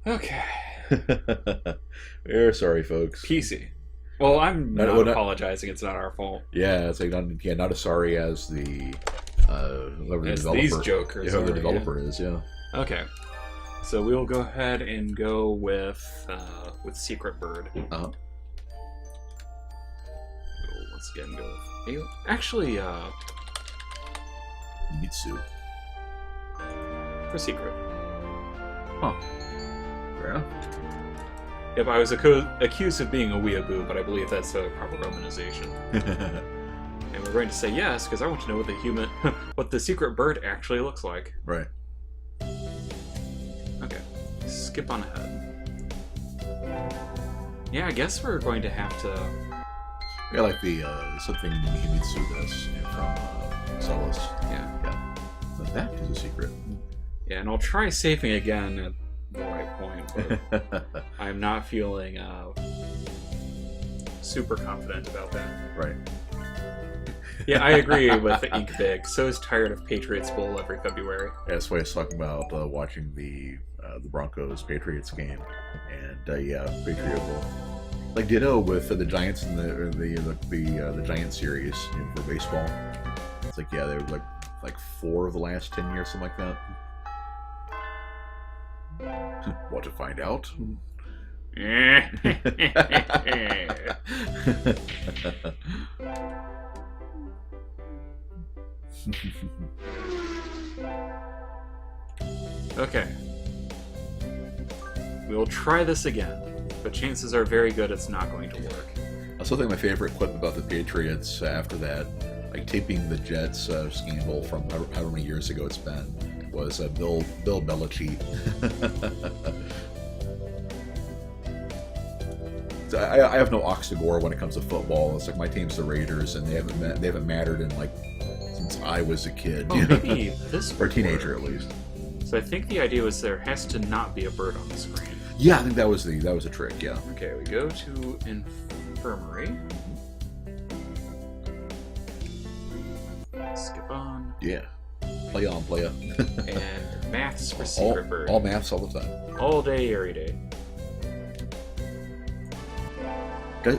Okay. We're sorry, folks. PC. Well, I'm Not, not well, not, apologizing. It's not our fault. yeah, it's like not as sorry as the whoever the As these developer, jokers whoever the are, developer is. Yeah. Okay. So we'll go ahead and go with Secret Bird. Uh-huh. We'll once again go with actually Mitsu. for Secret. Huh. Fair enough. Yep, I was accused of being a weeaboo, but I believe that's a proper romanization. And we're going to say yes because I want to know what what the Secret Bird actually looks like. Right. Okay, skip on ahead. Yeah, I guess we're going to have to. Yeah, like the something Himitsu does from Celis. Yeah. Yeah. But that is a secret. Yeah, and I'll try saving again at the right point, but I'm not feeling super confident about that. Right. Yeah, I agree with the Ink Big. So is tired of Patriots Bowl every February. Yeah, that's why I was talking about watching the Broncos Patriots game, and yeah, Patriot Bowl. Like ditto with the Giants and the Giants series for baseball. It's like yeah, they were like 4 of the last 10 years, something like that. Want to find out? Okay. We'll try this again, but chances are very good it's not going to work. I still think my favorite clip about the Patriots after that, like taping the Jets scandal from however many years ago it's been, was Bill Belichick. I have no oxygore when it comes to football. It's like my team's the Raiders, and they haven't mattered in like since I was a kid. Oh, maybe this or a teenager at least. So I think the idea was there has to not be a bird on the screen. Yeah, I think that was a trick. Yeah. Okay, we go to infirmary. Skip on. Yeah. Play on, play up. And maths for Secret Bird. All maths all the time. All day, every day.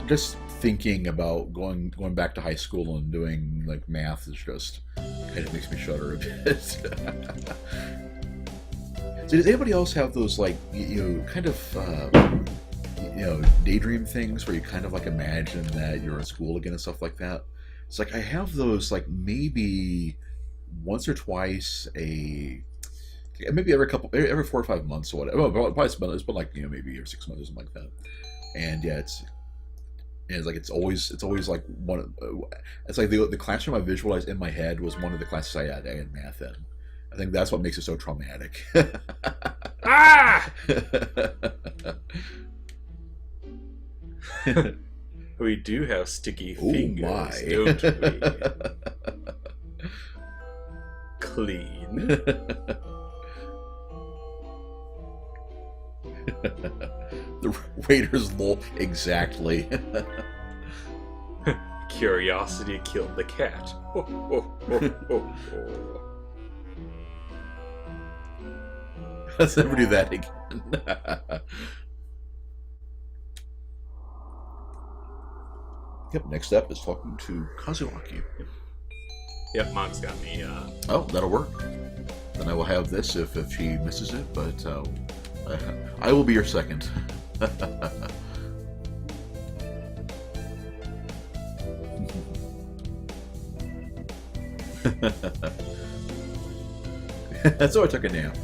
Just thinking about going back to high school and doing like math is just kind of makes me shudder a bit. So does anybody else have those like kind of daydream things where you kind of like imagine that you're in school again and stuff like that? It's like I have those like maybe once or twice maybe every 4 or 5 months or whatever. Oh, probably it's been like maybe every 6 months or something like that. And yeah, it's always like one. It's like the classroom I visualized in my head was one of the classes I had math in. I think that's what makes it so traumatic. Ah! We do have sticky fingers, don't we? Clean. The Raiders lol exactly. Curiosity killed the cat. Oh, oh, oh, oh, oh. Let's never do that again. Yep, next up is talking to Kazuaki. Yep, Mom's got me. Oh, that'll work. Then I will have this if she misses it, but I will be your second. So I took a nap.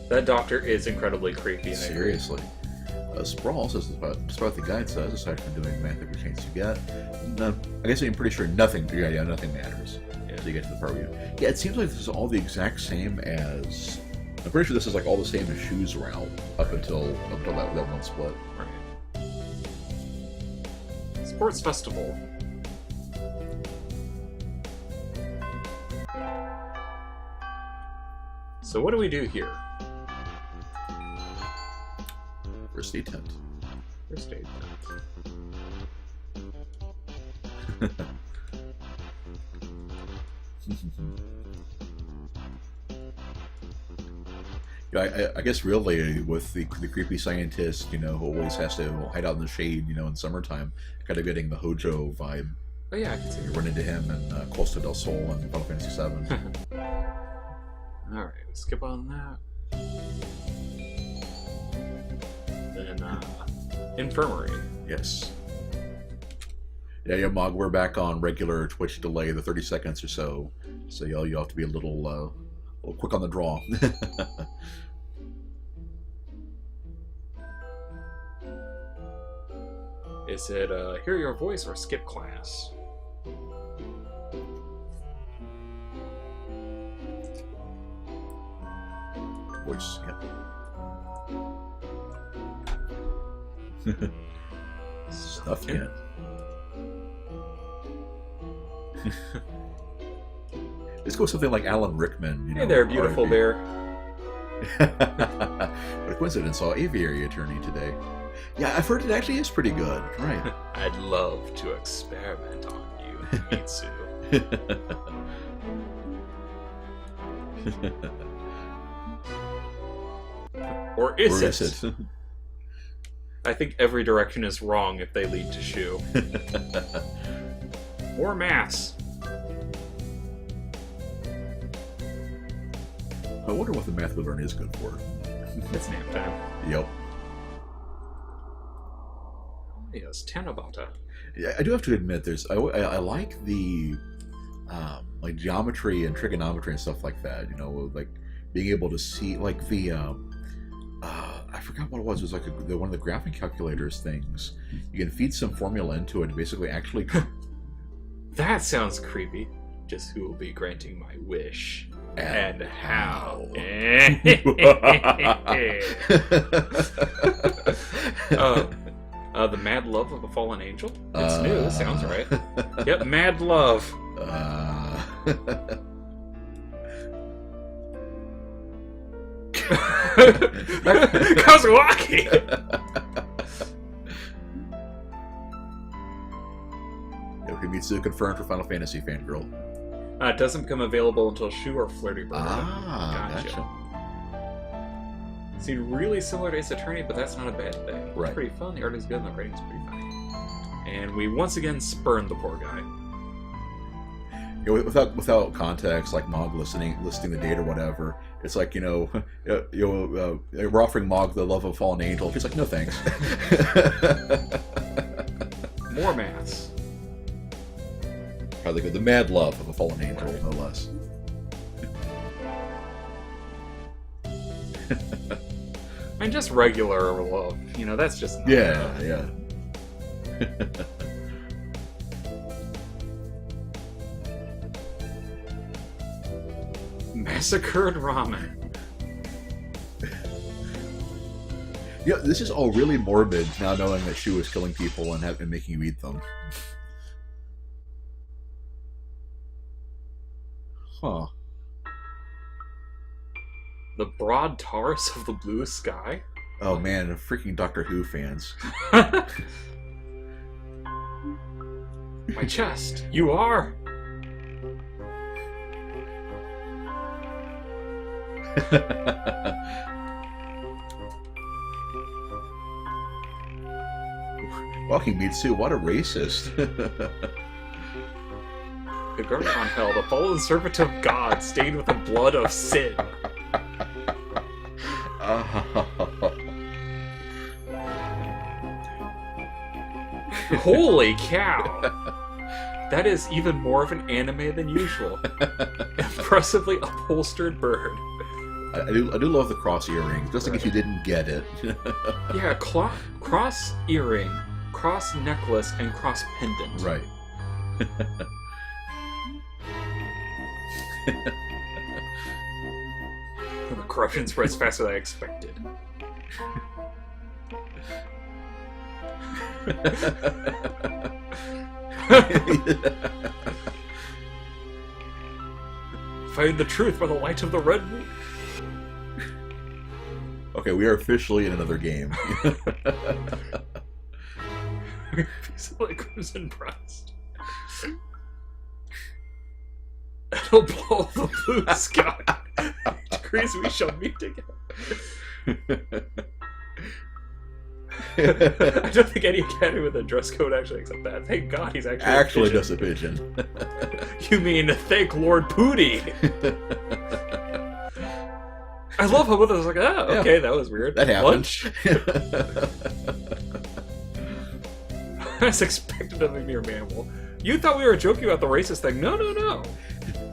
That doctor is incredibly creepy. Seriously. Sprawl says, despite the guide says, aside from doing math every chance you get, I guess I'm pretty sure nothing matters. Yeah. So you get to the part where yeah, it seems like this is all the exact same as. I'm pretty sure this is like all the same as Shoes route up until that one split. Right. Sports festival. So what do we do here? First aid tent. First aid tent. Yeah, I guess really with the creepy scientist, who always has to hide out in the shade, in summertime, kind of getting the Hojo vibe. Oh yeah, I can see You run into him in Costa del Sol and Final Fantasy VII. Alright, skip on that. Then, Infirmary. Yes. Yeah, Mog, we're back on regular Twitch delay, the 30 seconds or so. So you'll have to be a little quick on the draw. Is it Hear Your Voice or Skip Class? Voice, yeah. Stuff can. Let's go with something like Alan Rickman. Hey there, beautiful bear. What a coincidence, saw Aviary Attorney today. Yeah, I've heard it actually is pretty good. Right. I'd love to experiment on you, Mitsu. Or is it? I think every direction is wrong if they lead to Shu. Or mass. I wonder what the math we learn is good for. It's nap time. Yep. Yes, Tanabata. Yeah, I do have to admit, I like the like geometry and trigonometry and stuff like that. Like being able to see like the I forgot what it was. It was like one of the graphing calculators things. You can feed some formula into it and basically actually. That sounds creepy. Just who will be granting my wish and how? The Mad Love of a Fallen Angel? It's new, sounds right. Yep, Mad Love. Kazuaki! Mitsu confirmed for Final Fantasy fangirl. It doesn't become available until Shu or Flirty Bird. Gotcha. Seemed really similar to Ace Attorney, but that's not a bad thing. It's right. Pretty fun, the art is good, and the writing's pretty funny. And we once again spurned the poor guy. Without context, like Mog listing the date or whatever, it's like we're offering Mog the love of a fallen angel. He's like, no thanks. More maths. Probably good. The mad love of a fallen angel, no less. And just regular love, that's just not yeah. Massacred ramen. Yeah, this is all really morbid now, knowing that Shu is killing people and making you eat them. Huh. The broad Taurus of the blue sky? Oh man, freaking Doctor Who fans. My chest. You are. Walking Mitsu, what a racist. The guardian Anghel, the fallen servant of God, stained with the blood of sin. Holy cow! That is even more of an anime than usual. Impressively upholstered bird. I do love the cross earrings, just in case you didn't get it. Yeah, cross earring, cross necklace, and cross pendant. Right. The corruption spreads faster than I expected. Find the truth by the light of the red moon. Okay, we are officially in another game. Like Crimson Breast. It'll blow the blue sky. Degrees we shall meet together. I don't think any academy with a dress code actually accepts that. Thank God he's actually does a pigeon. You mean thank Lord Pooty? I love how both of us like, okay, that was weird. That happened. As expected of a mere mammal. You thought we were joking about the racist thing. No, no, no.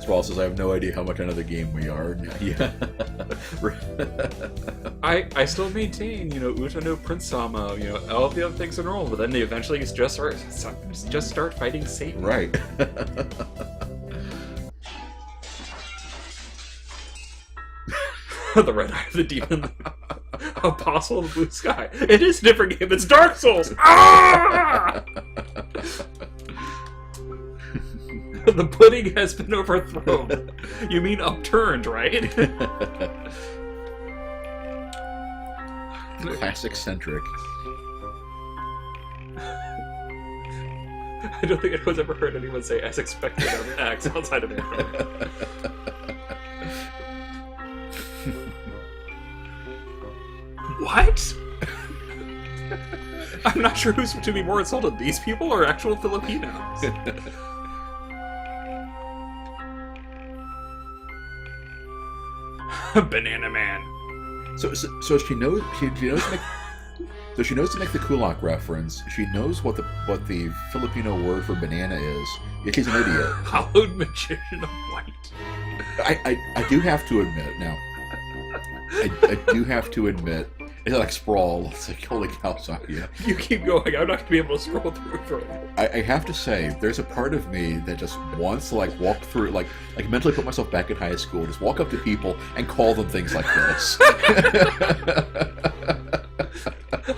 Squall says, I have no idea how much another game we are. Yeah. I still maintain, Uta no Prince Sama, all the other things are normal, but then they eventually just start fighting Satan. Right. The Red Eye of the Demon. Apostle of the Blue Sky. It is a different game, it's Dark Souls! Ah! The pudding has been overthrown. You mean upturned, right? Classic centric. I don't think anyone's ever heard anyone say as expected on X outside of Anghel. What? I'm not sure who's to be more insulted, these people or actual Filipinos. Banana Man. So she knows she knows to make the kulak reference. She knows what the Filipino word for banana is. Yet she's an idiot. Hallowed Magician of Light. I do have to admit now. I do have to admit. It's like Sprawl. It's like, holy cow, yeah. You keep going. I'm not going to be able to scroll through for it. I have to say, there's a part of me that just wants to walk through, like mentally put myself back in high school, just walk up to people and call them things like this.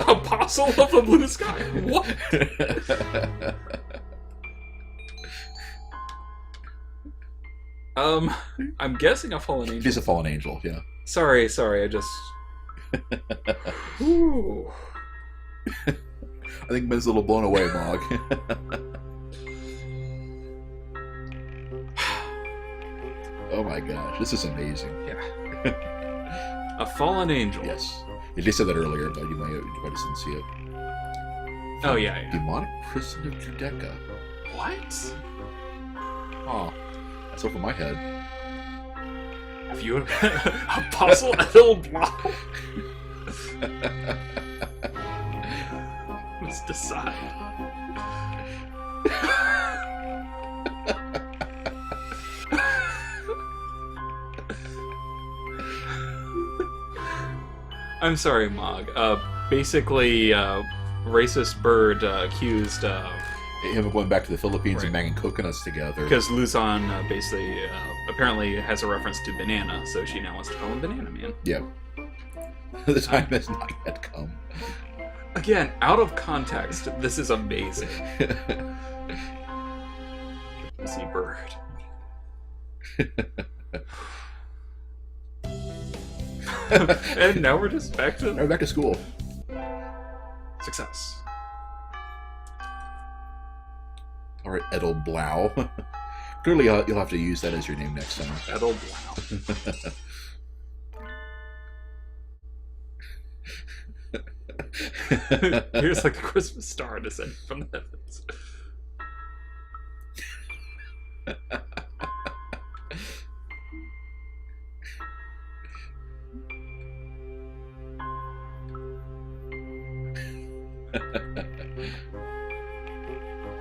Apostle of the Blue Sky. What? I'm guessing a fallen angel. She's a fallen angel, yeah. Sorry, I just... Ooh. I think Ben's a little blown away, Mog. Oh my gosh, this is amazing. Yeah. A fallen angel. Yes. You just said that earlier, but you might just didn't see it. Oh, yeah. Demonic Prison of Judeca. What? Oh, that's over my head. Have you Apostle Ethel Blau? Let's decide. I'm sorry, Mog. Basically, racist bird accused him of going back to the Philippines and banging coconuts together. Because Luzon basically apparently has a reference to banana, so she now wants to call him Banana Man. Yeah. The time has not yet come. Again, out of context, this is amazing. See bird. And now we're just back to... Now we're back to school. Success. Alright, Edel Blau. Clearly, you'll have to use that as your name next time. Edel Blau. Here's like a Christmas star descending from the heavens.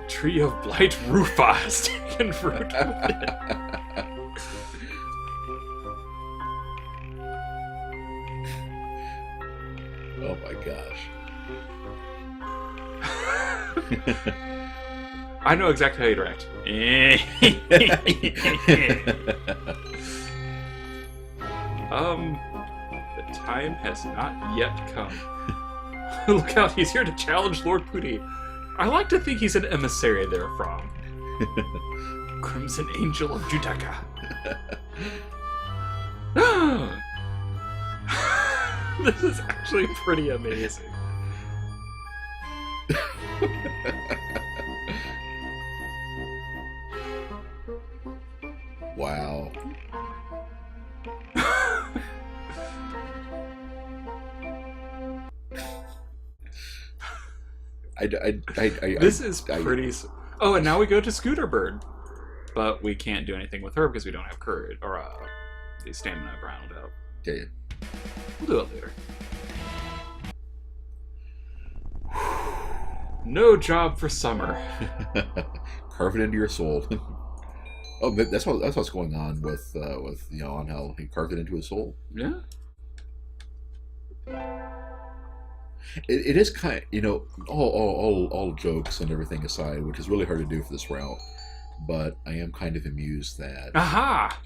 Tree of Blight Rufa has taken fruit within. Oh my gosh. I know exactly how you'd react. The time has not yet come. Look out, he's here to challenge Lord Pooty. I like to think he's an emissary there from Crimson Angel of Judeca. This is actually pretty amazing. Wow. This is pretty. Oh, and now we go to Scooter Bird, but we can't do anything with her because we don't have courage or the stamina rounded out. Yeah. We'll do it later. No job for summer. Carve it into your soul. Oh, that's what's going on with Anghel. He carved it into his soul. Yeah. It is kind of, all jokes and everything aside, which is really hard to do for this route, but I am kind of amused that. Aha!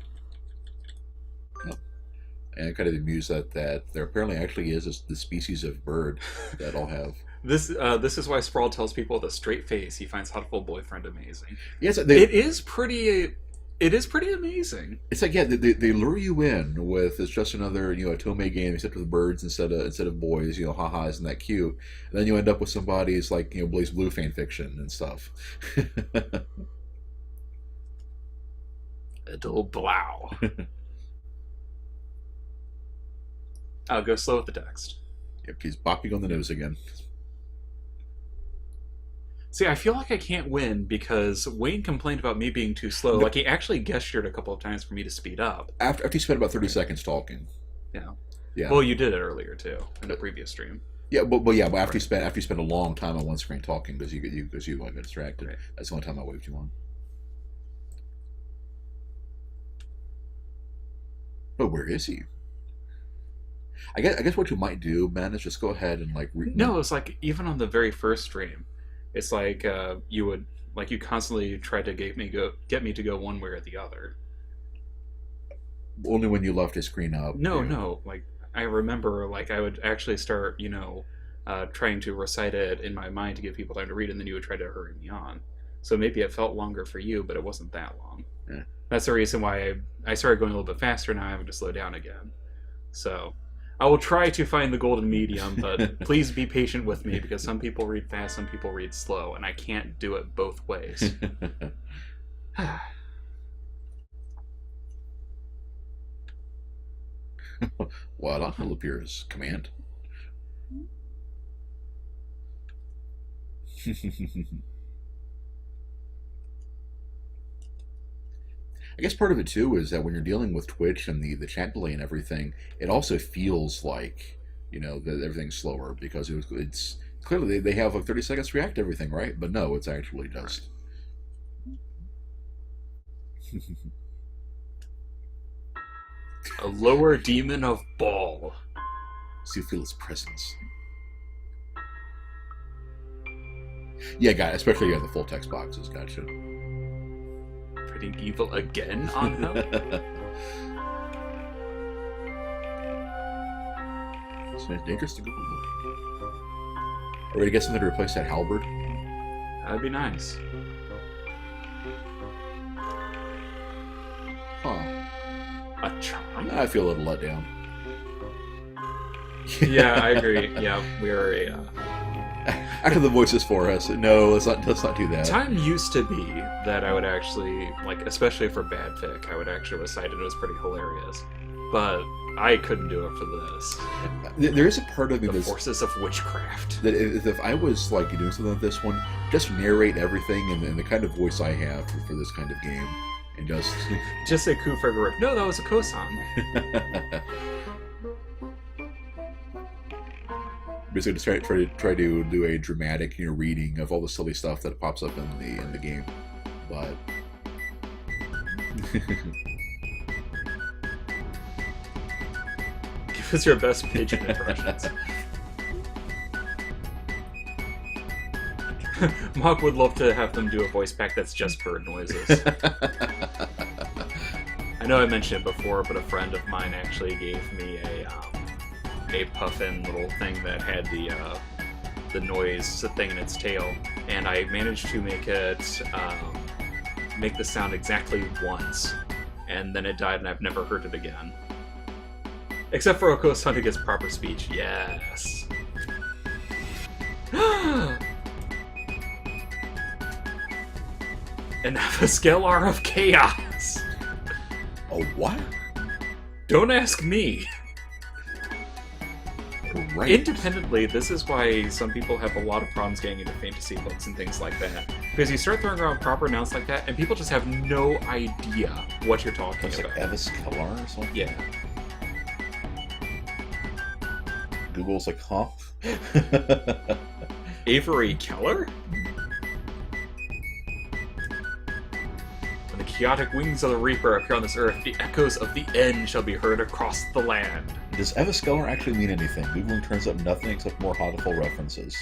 I am kind of amused that there apparently actually is the species of bird that I'll have. This is why Sprawl tells people with a straight face he finds Huttful Boyfriend amazing. Yes, it is pretty amazing. It's like, yeah, they lure you in with it's just another Tomei game except with birds instead of boys. Haha, isn't that cute? And then you end up with somebody's like Blaze Blue fan fiction and stuff. It'll blow. I'll go slow with the text. Yep, he's bopping on the nose again. See, I feel like I can't win because Wayne complained about me being too slow. Like, he actually gestured a couple of times for me to speed up. After you spent about 30 seconds talking. Yeah. Yeah. Well, you did it earlier, too, in the previous stream. Yeah, but after you spend a long time on one screen talking because you got distracted. Right. That's the only time I waved you on. But where is he? I guess what you might do, man, is just go ahead and No, it's like even on the very first stream, it's like you constantly try to get me to go one way or the other. Only when you left his screen up. No. Like I remember, I would actually start, trying to recite it in my mind to give people time to read, and then you would try to hurry me on. So maybe it felt longer for you, but it wasn't that long. Yeah. That's the reason why I started going a little bit faster. Now I'm having to slow down again. So I will try to find the golden medium, but please be patient with me because some people read fast, some people read slow, and I can't do it both ways. Well, Anghel appears. Command. I guess part of it too is that when you're dealing with Twitch and the chat delay and everything, it also feels like that everything's slower because it's clearly they have 30 seconds to react to everything, right? But no, it's actually just. A lower demon of ball. So you feel its presence. Yeah, guy, especially the full text boxes. Gotcha. Pretty evil again, Anghel? It's dangerous to go. Are we gonna get something to replace that halberd? That'd be nice. Huh. A charm? I feel a little let down. Yeah, I agree. Yeah, we're a... After the voices for us, no, let's not do that. Time used to be that I would actually, especially for bad fic, I would actually recite it. It was pretty hilarious. But I couldn't do it for this. There is a part of me the forces of witchcraft. That if I was doing something like this one, just narrate everything in the kind of voice I have for this kind of game, and just say Kufagaruk. No, that was a Kosan. Basically, just try to do a dramatic reading of all the silly stuff that pops up in the game, but. Give us your best pigeon impressions. Mock would love to have them do a voice pack that's just bird noises. I know I mentioned it before, but a friend of mine actually gave me a puffin little thing that had the noise thing in its tail, and I managed to make it make the sound exactly once, and then it died, and I've never heard it again. Except for Oko-san who gets proper speech. Yes. And have a Scalar of Chaos. A what? Don't ask me. Right. Independently, this is why some people have a lot of problems getting into fantasy books and things like that. Because you start throwing around proper nouns like that, and people just have no idea what you're talking It's about. like Evis Keller or something? Yeah. Google's like, huh? Avery Keller? When the chaotic wings of the Reaper appear on this earth, the echoes of the end shall be heard across the land. Does Evis Keller actually mean anything? Googling turns up nothing except more Haudeful references.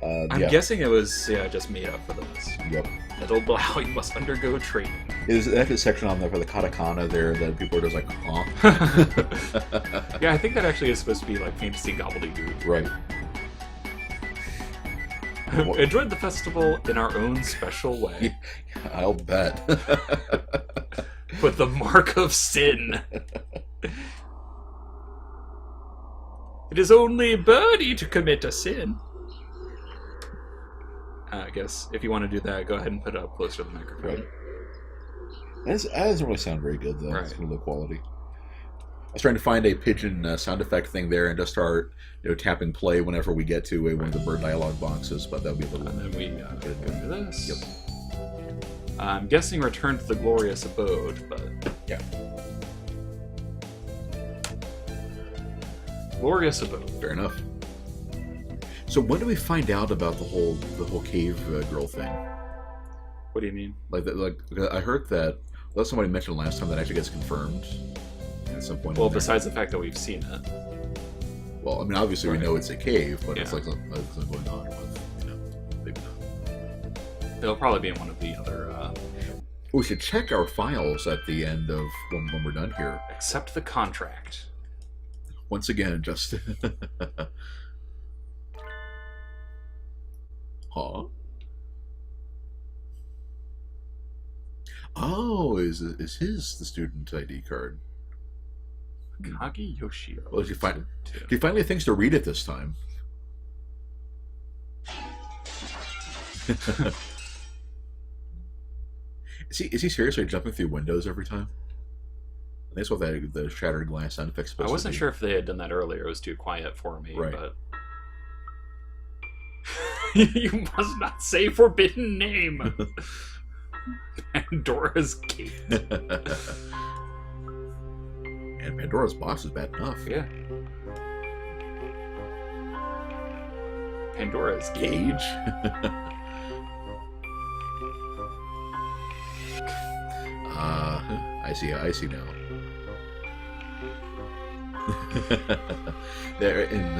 I'm Yeah. guessing it was just made up for this. Yep. Little Blau, you must undergo training. There's a section on there for the katakana there that people are just like, huh? Yeah, I think that actually is supposed to be like fantasy gobbledygook. Right. Enjoyed the festival in our own special way. I'll bet. With the mark of sin. It is only birdie to commit a sin. I guess if you want to do that, go ahead and put it up closer to the microphone. Right. That doesn't really sound very good, though. Right. It's really low quality. I was trying to find a pigeon sound effect thing there and just start, tapping play whenever we get to one of the bird dialogue boxes, but that'll be a little. And then we go to this. Yep. I'm guessing return to the glorious abode, but Yeah. glorious abode. Fair enough. So when do we find out about the whole cave girl thing? What do you mean? Like I heard that. Well, somebody mentioned last time that actually gets confirmed at some point. Well, in there. besides the fact that we've seen it. Well, I mean, obviously we Right. know it's a cave, but Yeah. it's like something going on with, maybe not. It'll probably be in one of the other. We should check our files at the end of when we're done here. Accept the contract. Once again, just. Huh? Oh, is his the student ID card? Kagi Yoshio. Well, did you finally things to read it this time? Is he seriously jumping through windows every time? That's what the shattered glass sound effect's supposed I to wasn't be. sure if they had done that earlier. It was too quiet for me, Right. but. You must not say forbidden name. Pandora's Gate. And Pandora's box is bad enough. Yeah. Pandora's Gate. Gauge. I see now. There in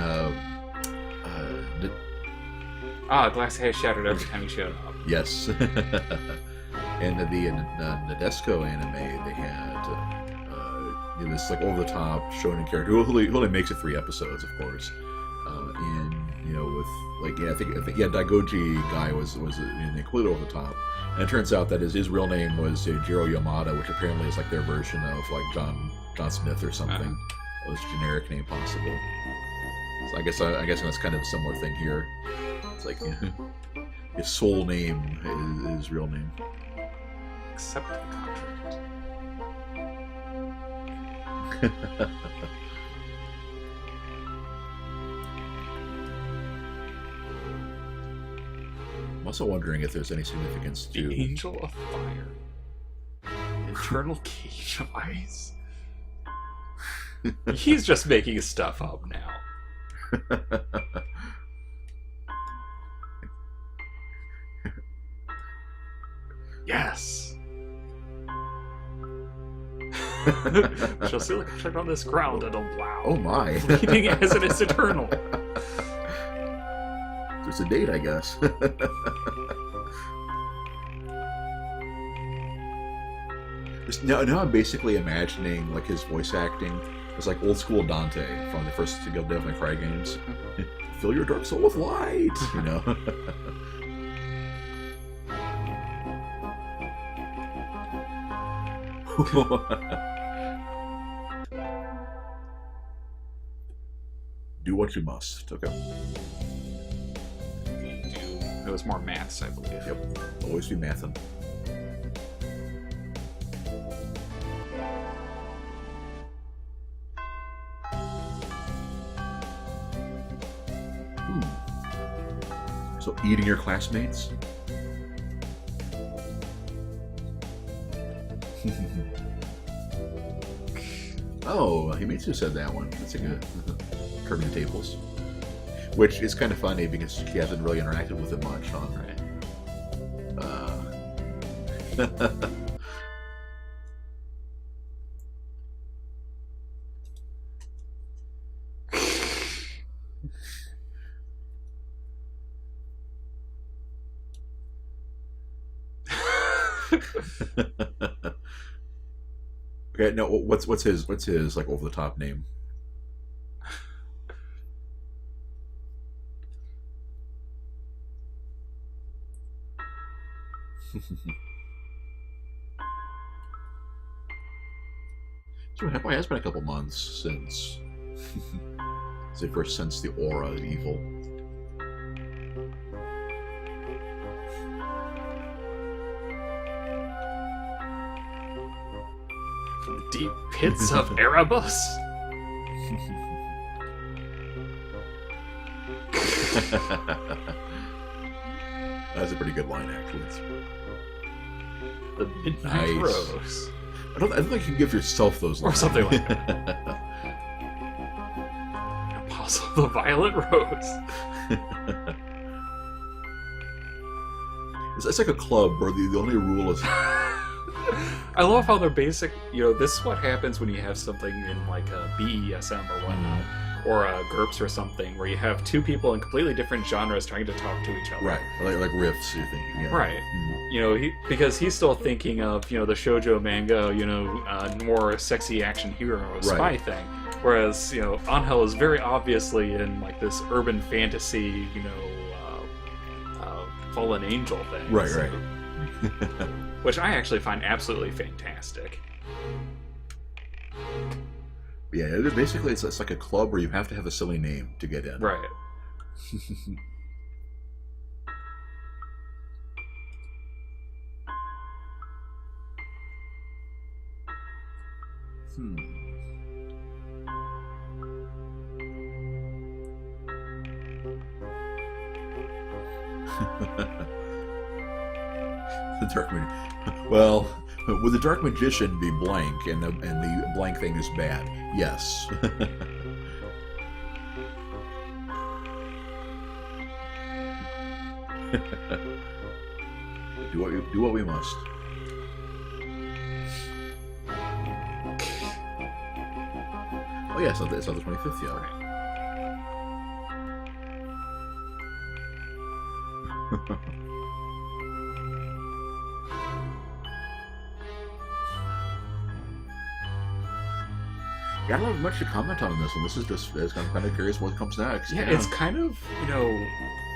Glass has shattered every time he showed up. yes. And the Nadesco anime, they had this like over the top shonen character who only makes it 3 episodes, of course. And with I think Daigoji guy was completely over the top. And it turns out that his real name was Jiro Yamada, which apparently is like their version of like John Smith or something. Most generic name possible. So I guess that's kind of a similar thing here. It's like his soul name is his real name. Accept the contract. I'm also wondering if there's any significance The to. Angel of Fire. Eternal Cage of Ice. He's just making stuff up now. Yes. Shall seal the contract on this ground and allow. Oh my! Leading as it is eternal. There's a date, I guess. Now I'm basically imagining like his voice acting as like old school Dante from the first two Devil May Cry games. Fill your dark soul with light, Do what you must. Okay. It was more maths, I believe. Yep. Always be mathin'. So eating your classmates? Oh, Himitsu said that one. That's a good Curving the Tables. Which is kind of funny because he hasn't really interacted with it much, huh? Right. Okay, no. What's his like over the top name? So it probably has been a couple months since they first sensed the aura of evil. From the deep pits of Erebus. That's a pretty good line, actually. The Midnight Nice. Rose. I don't think you can give yourself those lines. Or something like that. Apostle of the Violet Rose. It's like a club where the only rule is... I love how they're basic. This is what happens when you have something in like a BESM or whatnot, or a GURPS or something, where you have two people in completely different genres trying to talk to each other. Right, like riffs, you're thinking. Yeah. Right. Because he's still thinking of, the shoujo manga, more sexy action hero spy thing. Whereas, Anghel is very obviously in like this urban fantasy, fallen angel thing. Right, so, right. which I actually find absolutely fantastic. Yeah, basically it's like a club where you have to have a silly name to get in. Right. The Dark Magician. Well, would the Dark Magician be blank and the blank thing is bad? Yes. Do what we must. Oh yeah, it's not the 25th yet. Yeah, I don't have much to comment on this, and this is just I'm kind of curious what comes next. Yeah, it's kind of,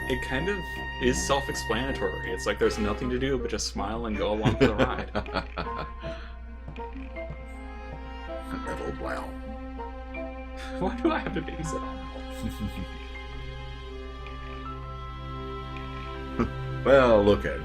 it kind of is self-explanatory. It's like there's nothing to do but just smile and go along for the ride. That old wow. Why do I have to babysit on Well, look at it.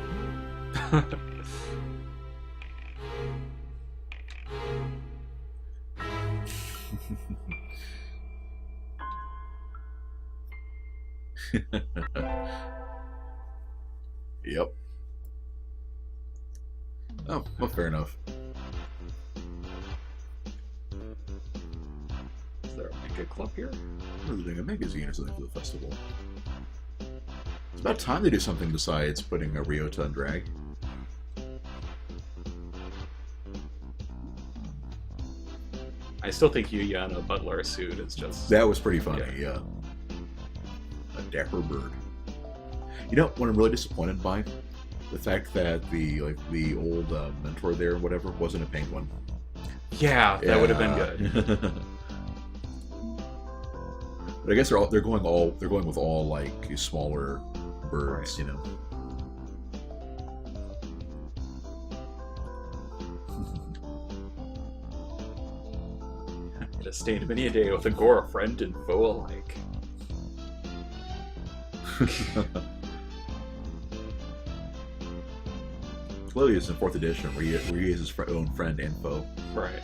Yep. Oh, well, fair enough. Is there a manga club here? They're doing a magazine or something for the festival. It's about time they do something besides putting a Ryota in drag. I still think Yuya in a butler suit is just... That was pretty funny, yeah. A dapper bird. You know what I'm really disappointed by? The fact that the old mentor there or whatever wasn't a penguin. Yeah, that would have been good. But I guess they're going with all like smaller birds, Right. you know. It has stained many a day with Agora friend and foe alike. Clearly, it's in 4th edition where he is his own friend and foe. Right.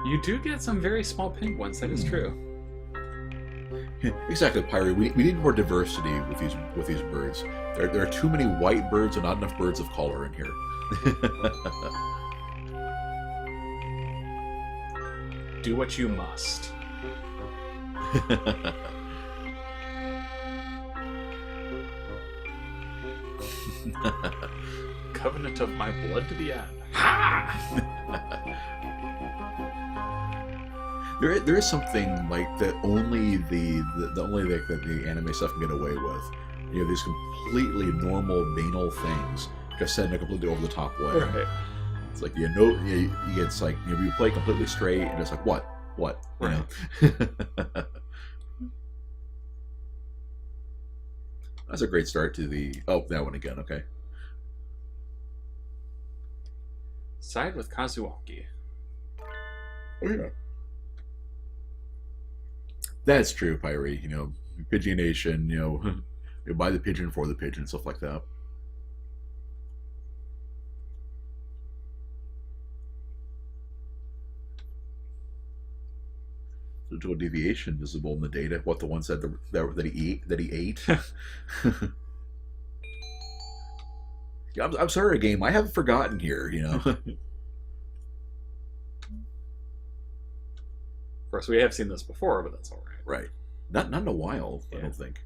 You do get some very small pink ones, that is true. Exactly, Pyrie. We need more diversity with these birds. There are too many white birds and not enough birds of color in here. Do what you must. Covenant of my blood to the end. Ha! There is something like that only the anime stuff can get away with. You know, these completely normal, banal things just said in a completely over the top way. Right. It's like it's like you play completely straight and it's like what, Right. You know? That's a great start to the that one again. Okay. Side with Kazuaki. Oh yeah. That's true, Pyrie. You know, pigeonation. You know, you buy the pigeon for the pigeon, stuff like that. To a deviation visible in the data. What the one said that he ate. Yeah, I'm sorry, game. I haven't forgotten here. You know. Of course, we have seen this before, but that's all right. Right. Not in a while. Yeah. I don't think.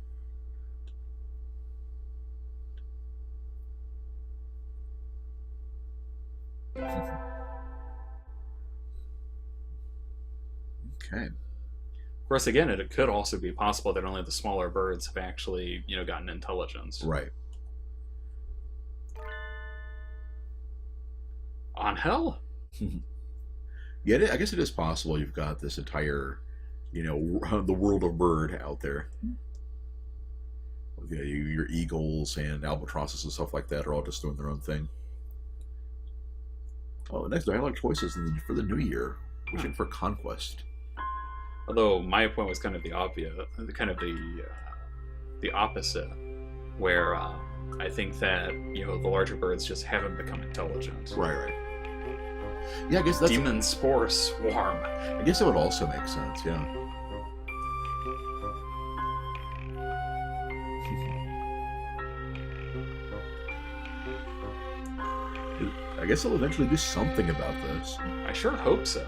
Okay. Of course, again, it could also be possible that only the smaller birds have actually, gotten intelligence. Right. Anghel? Yeah, I guess it is possible you've got this entire, the world of bird out there. Yeah, your eagles and albatrosses and stuff like that are all just doing their own thing. Oh, the next dialogue choices for the new year, wishing for conquest. Although my point was kind of the opposite, where I think that the larger birds just haven't become intelligent. Right. Yeah, I guess that's demon spore swarm. I guess that would also make sense. Yeah. I guess they'll eventually do something about this. I sure hope so.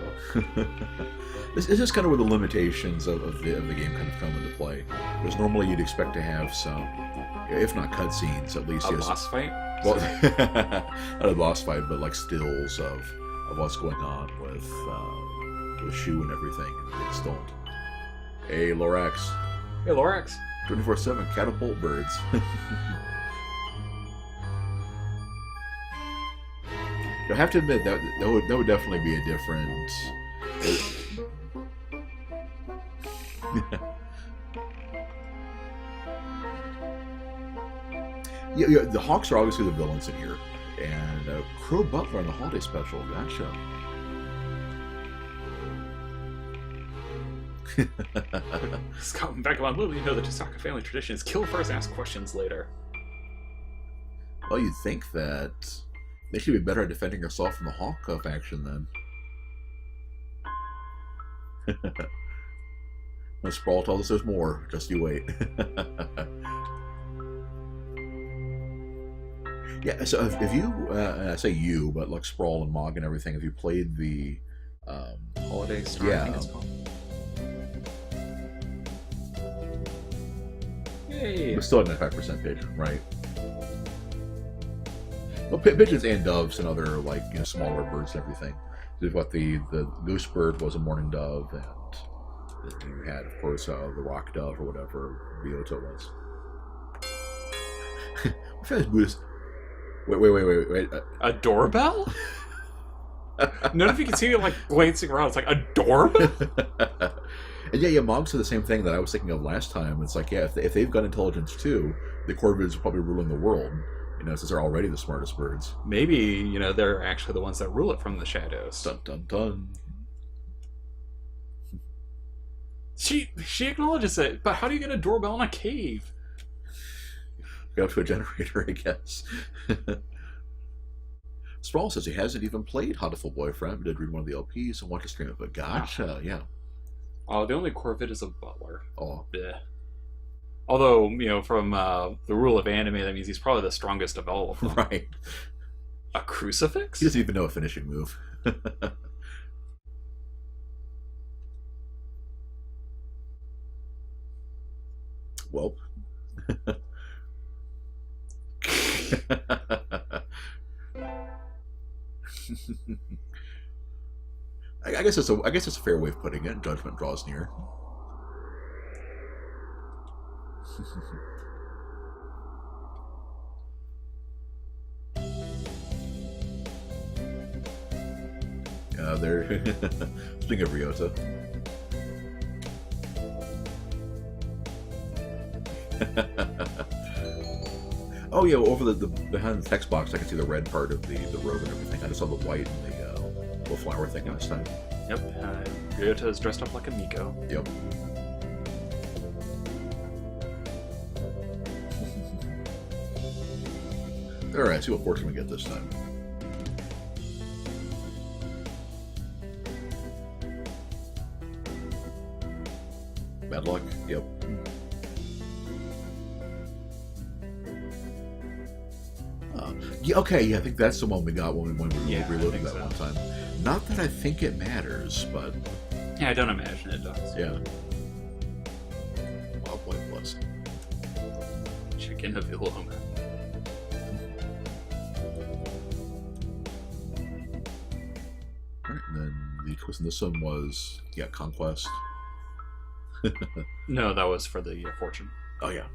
This is kind of where the limitations of the game kind of come into play. Because normally you'd expect to have some, if not cutscenes, at least A boss fight? Well, not a boss fight, but like stills of what's going on with Shu and everything. They just don't. Hey, Lorax. Hey, Lorax. 24/7 catapult birds. I have to admit that would definitely be a different. Yeah, the Hawks are obviously the villains in here, and Crow Butler on the holiday special. Gotcha. Scott and Vagabond Lily know the Tasaka family tradition is kill first, ask questions later. Well, you'd think that they should be better at defending herself from the Hawk faction then. When Sprawl tells us there's more, just you wait. Yeah, so if you, I say you, but like Sprawl and Mog and everything, if you played the Holiday Star, yeah. I think it's called. Yay! But still at 95% pigeon, right? Well, pigeons and doves and other smaller birds and everything. You've got the goose bird was a mourning dove, and you had, of course, the rock dove or whatever Biota was. What kind of Buddhist? Wait. A doorbell? None of you can see me glancing around. It's like a doorbell? And yeah, Mog said the same thing that I was thinking of last time. It's like, yeah, if they've got intelligence too, the Corvids are probably ruling the world. Since they're already the smartest birds. Maybe, they're actually the ones that rule it from the shadows. Dun dun dun. She acknowledges it, but how do you get a doorbell in a cave? Go to a generator, I guess. Sproul says he hasn't even played Hatoful Boyfriend, but did read one of the LPs and watch a stream of it. Gotcha, yeah. Oh, the only Corvid is a butler. Oh. Bleh. Although, from the rule of anime, that means he's probably the strongest of all of them. Right. A crucifix? He doesn't even know a finishing move. Welp. I guess it's a fair way of putting it. Judgment draws near. There. Speaking of Ryota. Oh yeah, over the behind the text box, I can see the red part of the robe and everything. I just saw the white and the little flower thing last time. Yep, Ryota is dressed up like a Miko. Yep. Alright, see what fortune we get this time. Bad luck? Yep. Yeah, okay, yeah, I think that's the one we got when we reloaded that one time. Not that I think it matters, but... Yeah, I don't imagine it does. Yeah. Wild White Blessing. Chicken of Iloma. Alright, and then the twist in this one was, yeah, Conquest. No, that was for the fortune. Oh, yeah.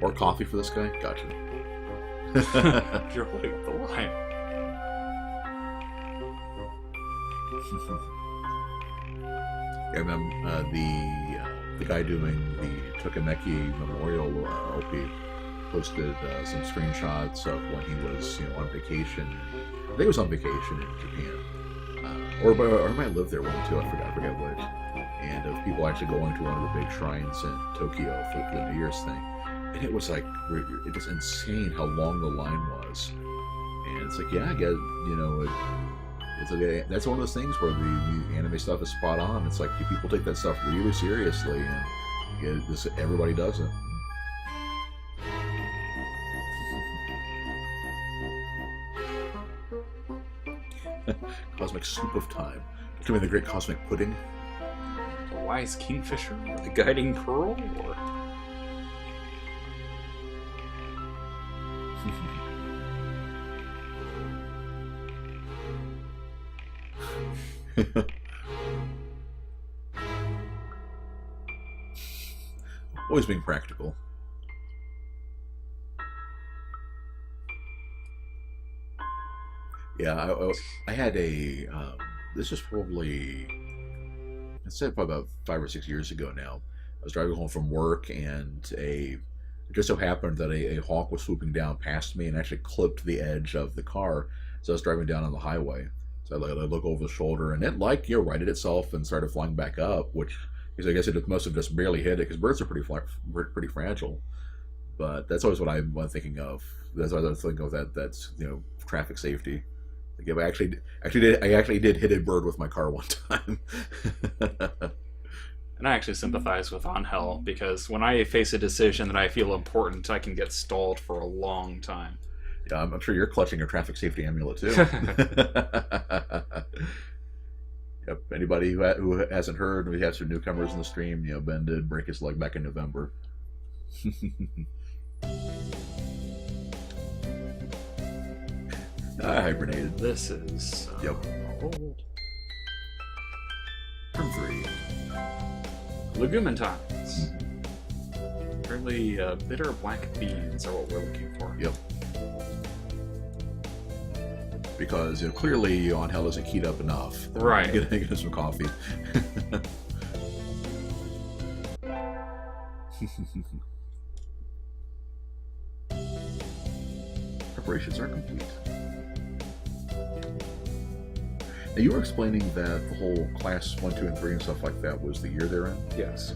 Or coffee for this guy? Gotcha. You're holding up the line. And then the guy doing the Tokimeki Memorial LP posted some screenshots of when he was on vacation. I think he was on vacation in Japan. Or might live there, one or two, I forget which. And of people actually going to one of the big shrines in Tokyo for the New Year's thing. And it was like, it was insane how long the line was. And it's like, yeah, I get, it's like, that's one of those things where the anime stuff is spot on. It's like, people take that stuff really seriously, and everybody does it. Cosmic Soup of Time. Give me the Great Cosmic Pudding. The Wise Kingfisher? The Guiding Pearl? Or... Always being practical. Yeah, I had a. This was probably, I'd say probably about 5 or 6 years ago now. I was driving home from work, and it just so happened that a hawk was swooping down past me and actually clipped the edge of the car. So I was driving down on the highway. So I look over the shoulder, and it righted itself and started flying back up, which I guess it must have just barely hit it, because birds are pretty fragile. But that's always what I'm thinking of. That's what I was thinking of. That's traffic safety. Like, I actually did hit a bird with my car one time. And I actually sympathize with Anghel, because when I face a decision that I feel important, I can get stalled for a long time. Yeah, I'm sure you're clutching your traffic safety amulet too. Yep. Anybody who hasn't heard, we have some newcomers in the stream. Ben did break his leg back in November. I hibernated. This is yep. Old. Turn 3. Legumentides. Apparently, bitter black beans are what we're looking for. Yep. Because clearly Anghel isn't keyed up enough. Right. Get him some coffee. Preparations are complete. Now, you were explaining that the whole class 1, 2, and 3 and stuff like that was the year they're in? Yes.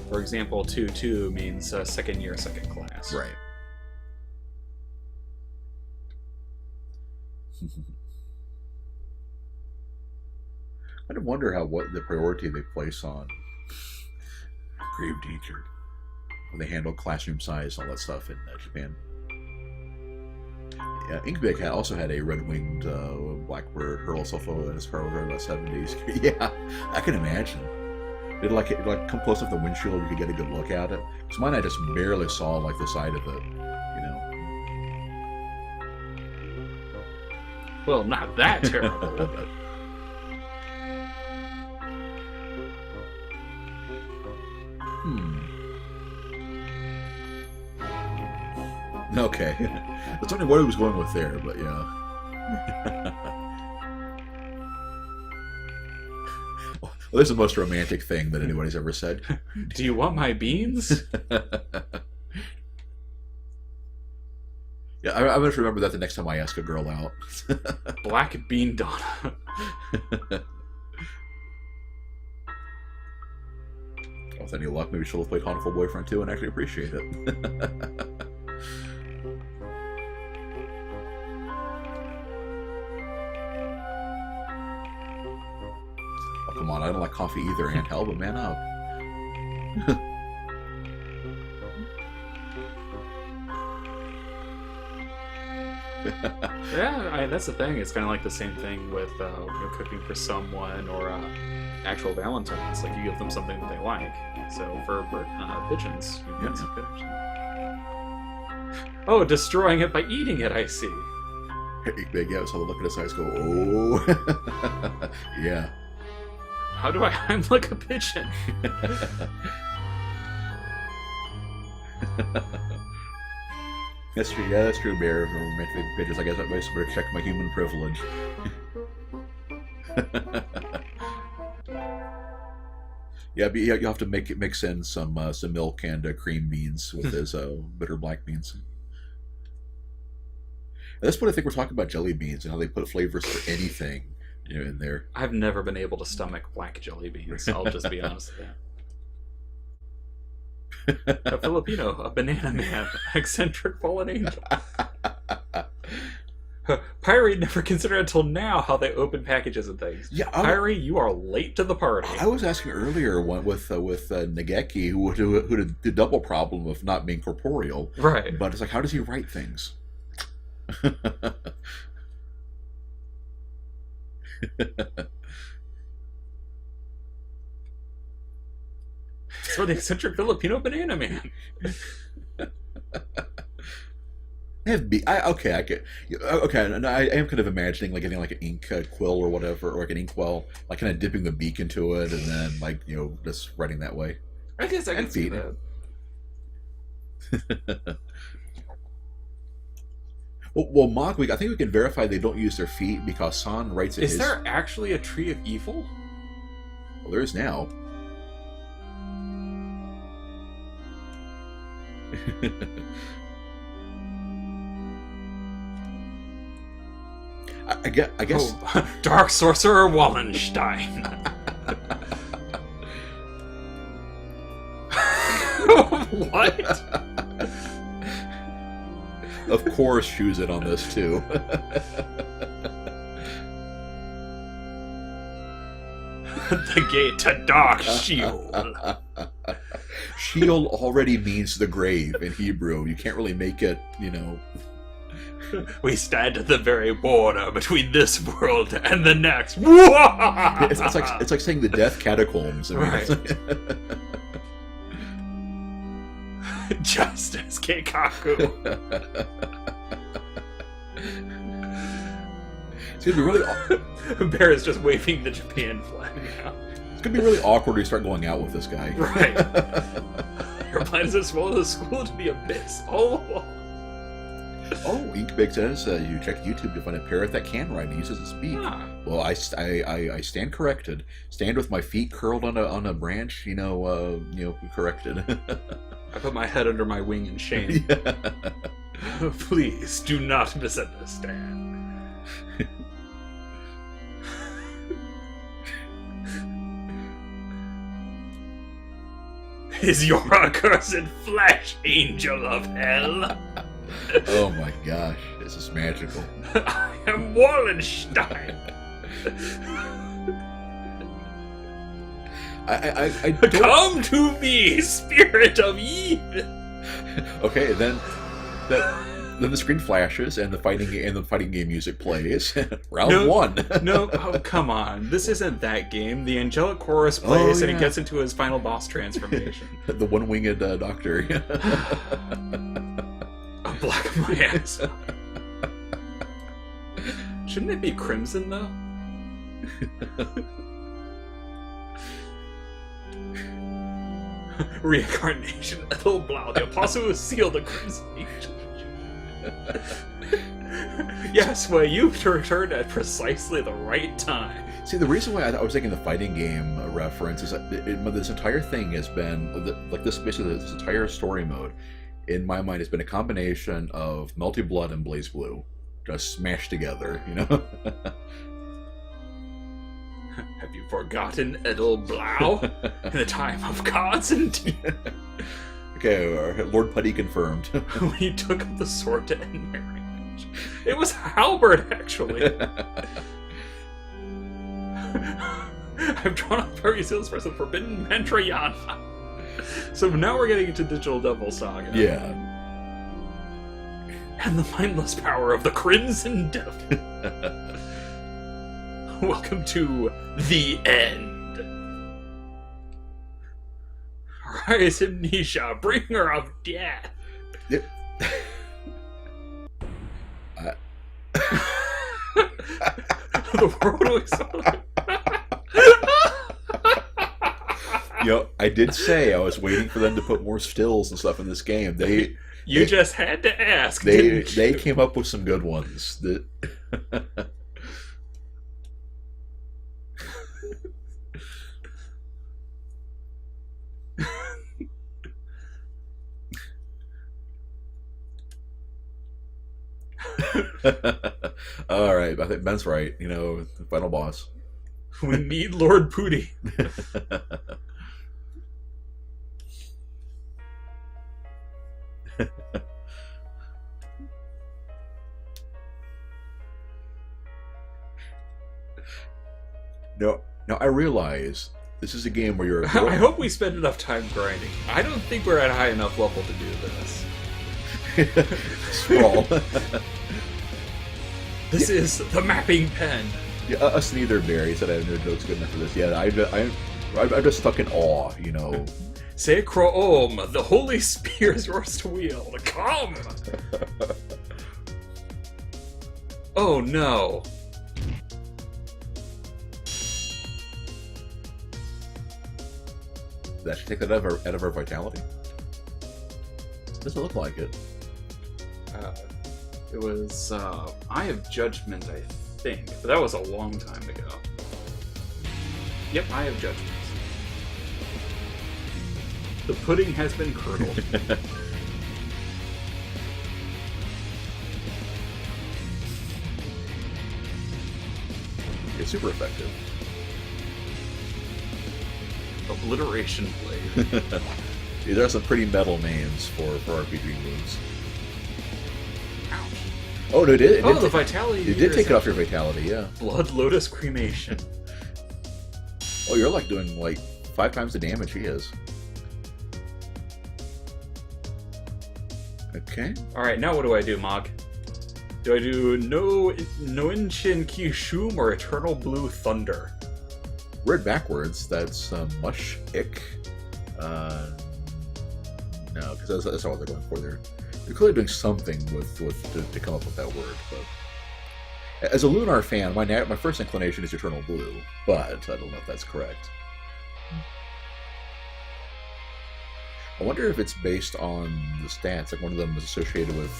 For example, 2-2 means second year, second class. Right. I wonder what the priority they place on grave teacher when they handle classroom size and all that stuff in Japan. Yeah, Inkbig also had a red-winged blackbird hurl itself over in his car over the 70s. Yeah, I can imagine. It'd like come close up the windshield, you could get a good look at it. Because mine, I just barely saw like the side of it, you know. Well, not that terrible. Okay. That's only what he was going with there, but yeah. Well, this is the most romantic thing that anybody's ever said. Do you want my beans? Yeah, I'm going to remember that the next time I ask a girl out. Black Bean Donna. With any luck, maybe she'll have played Haunted Boyfriend 2 and actually appreciate it. Oh, come on, I don't like coffee either, Anghel, but man up. Yeah, that's the thing. It's kind of like the same thing with cooking for someone or actual Valentine's. Like, you give them something that they like. So for pigeons, you get some pigeons. Oh, destroying it by eating it, I see. Big, yeah, so look at his eyes go, oh. Yeah. How do I'm like a pigeon? That's true, yeah, that's true, Bear. Romantic pigeons, I guess I better check my human privilege. Yeah, but you have to mix in some milk and cream beans with his bitter black beans. At this point, I think we're talking about jelly beans and how they put flavors for anything, in there. I've never been able to stomach black jelly beans. I'll just be honest with you. A Filipino, a banana man, eccentric fallen angel. Pyrie never considered until now how they open packages and things. Yeah, Pyrie, you are late to the party. I was asking earlier with Nageki, who had the double problem of not being corporeal. Right. But it's like, how does he write things? For the eccentric Filipino banana man. Okay, and I am kind of imagining like getting like an ink quill or whatever, or like an inkwell, like kind of dipping the beak into it and then like just writing that way. I guess I can see that. Well, Mog, I think we can verify they don't use their feet because San writes it. Is there actually a tree of evil? Well, there is now. I guess. Oh, Dark Sorcerer Wallenstein. What? Of course, choose it on this too. The gate to Dark Shield. Shield already means the grave in Hebrew. You can't really make it, We stand at the very border between this world and the next. It's like saying the death catacombs. I mean, right. Justice, Keikaku. It's gonna be really. Bear is just waving the Japan flag now. It's gonna be really awkward to start going out with this guy. Right. Your plan is to swallow the school to the abyss. Oh, Inkbig says you check YouTube to find a parrot that can write and uses its beak. Ah. Well, I stand corrected. Stand with my feet curled on a branch. Corrected. I put my head under my wing in shame. Yeah. Please do not misunderstand. is your accursed flesh, angel of hell. Oh my gosh, this is magical. I am Wallenstein. I don't... Come to me, spirit of evil. Okay, then the screen flashes and the fighting game music plays. Round one. No, oh come on! This isn't that game. The angelic chorus plays, and he gets into his final boss transformation. The one-winged doctor. I'll black my ass. Shouldn't it be Crimson though? Reincarnation, Ethel Blau, the apostle who sealed the Crimson Angel. Yes, well, you've returned at precisely the right time. See, the reason why I was taking the fighting game reference is that this entire thing has been like this. Basically, this entire story mode, in my mind, has been a combination of Melty Blood and Blaze Blue, just smashed together. You know. Have you forgotten Edel Blau in the time of Constantine? Okay, Lord Putty confirmed. When he took up the sword to end marriage. It was Halberd, actually. I've drawn up fairy tales for some forbidden mantra Yana. So now we're getting into Digital Devil Saga. Yeah. And the mindless power of the Crimson Devil. Welcome to the end. Rise, Amnesia, bringer of death. Yep. The world was You know, I did say I was waiting for them to put more stills and stuff in this game. They just had to ask. They came up with some good ones. All right, I think Ben's right. You know, the final boss. We need Lord Pooty. No, I realize this is a game where you're. I hope we spend enough time grinding. I don't think we're at a high enough level to do this. Sprawl. This is the mapping pen. Yeah, us neither, Barry said I have no jokes good enough for this. Yeah, I'm just stuck in awe, you know. Sacro Om, the holy spear is yours to wield. Come! Oh no. Did that take that out of our vitality? Doesn't look like it. It was Eye of Judgment, I think, but that was a long time ago. Yep, Eye of Judgment. The pudding has been curdled. It's super effective. Obliteration Blade. These are some pretty metal names for RPG moves. Ouch. Oh, no, it did. The vitality. It did take it off your vitality, yeah. Blood Lotus Cremation. Oh, you're like doing like 5 times the damage he is. Okay. Alright, now what do I do, Mog? Do I do Noinchin Kishum or Eternal Blue Thunder? Read backwards, that's Mush-Ik. No, because that's not what they're going for there. They're clearly doing something to come up with that word. But as a Lunar fan, my first inclination is Eternal Blue, but I don't know if that's correct. I wonder if it's based on the stats. Like one of them is associated with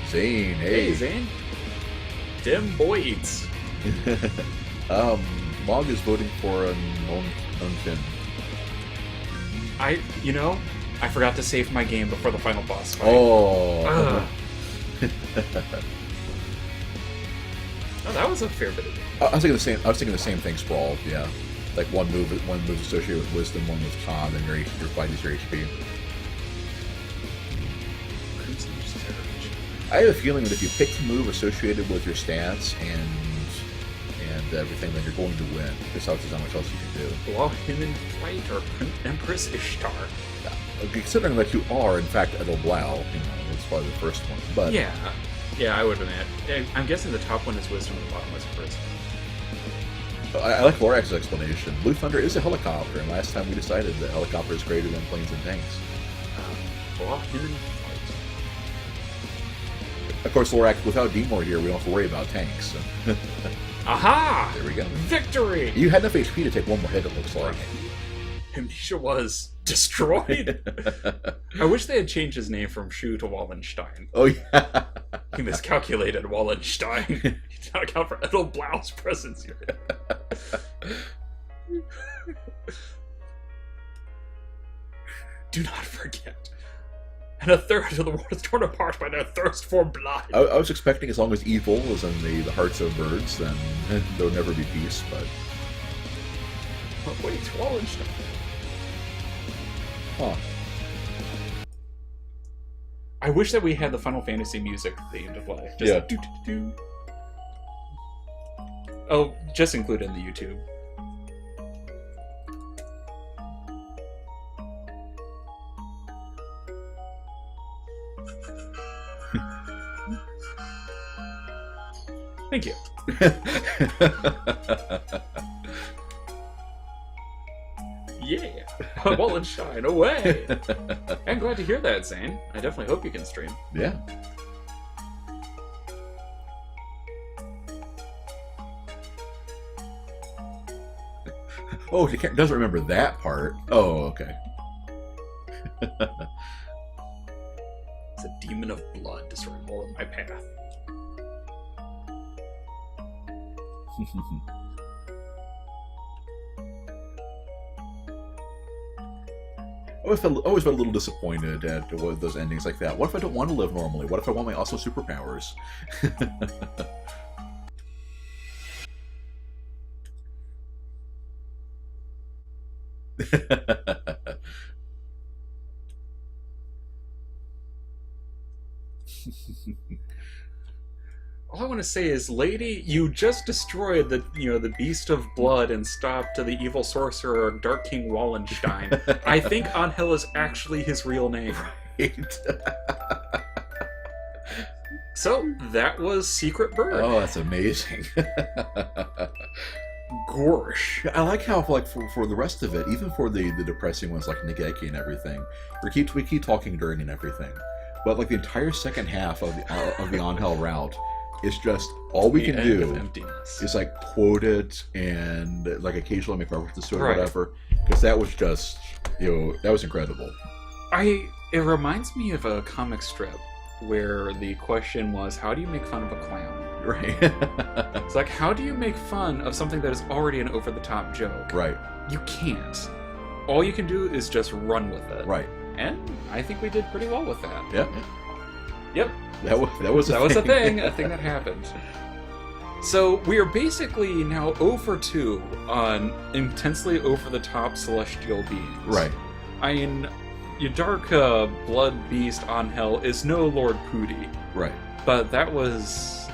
Zane. Hey Zane. Dim Boyds. Mog is voting for a Nonchin. I forgot to save my game before the final boss fight. Oh. Oh, that was a fair bit of damage. I was thinking the same thing, Sprawl. Yeah. Like one move associated with wisdom, one with con, and your fight is your HP. Crimson Surge. I have a feeling that if you pick the move associated with your stats and everything, then you're going to win. Besides, there's not much else you can do. Blow him in flight or Empress Ishtar. Considering that you are, in fact, Edel Blau, that's probably the first one. But yeah, I would admit. I'm guessing the top one is Wisdom and the bottom is Empress. I like Lorax's explanation. Blue Thunder is a helicopter, and last time we decided that helicopter is greater than planes and tanks. Blow him in flight. Of course, Lorax, without Demor here, we don't have to worry about tanks. So. Aha! There we go. Victory! You had enough HP to take one more hit, it looks like. Amnesia was destroyed. I wish they had changed his name from Shu to Wallenstein. Oh, yeah. He miscalculated Wallenstein. He did not account for Edel Blau's presence here. Do not forget. And a third of the world is torn apart by their thirst for blood. I was expecting as long as evil was in the hearts of birds, then there would never be peace, but... But wait, Wallenstein. Huh. I wish that we had the Final Fantasy music theme to play. Just Yeah. doo-doo-doo. Oh, just include it in the YouTube. Thank you. Yeah. Wallenstein, away! I'm glad to hear that, Zane. I definitely hope you can stream. Yeah. Oh, she doesn't remember that part. Oh, okay. It's a demon of blood destroying all in my path. I always felt a little disappointed at those endings like that. What if I don't want to live normally? What if I want my awesome superpowers? All I want to say is, lady, you just destroyed the beast of blood and stopped the evil sorcerer Dark King Wallenstein. I think Anghel is actually his real name. Right. So that was Secret Bird. Oh, that's amazing. Gorsh. I like how, like, for the rest of it, even for the depressing ones like Nageki and everything, we keep talking during and everything, but like the entire second half of the Anghel route is just all we can do is like quote it and like occasionally make references to it or whatever, because that was just that was incredible. It reminds me of a comic strip where the question was, how do you make fun of a clown? Right. It's like, how do you make fun of something that is already an over-the-top joke? Right. You can't. All you can do is just run with it. Right. And I think we did pretty well with that. Yeah. Yep. That was a thing that happened. So we are basically now 0 for 2 on intensely over-the-top celestial beings. Right. I mean, your dark blood beast Anghel is no Lord Pooty. Right. But that was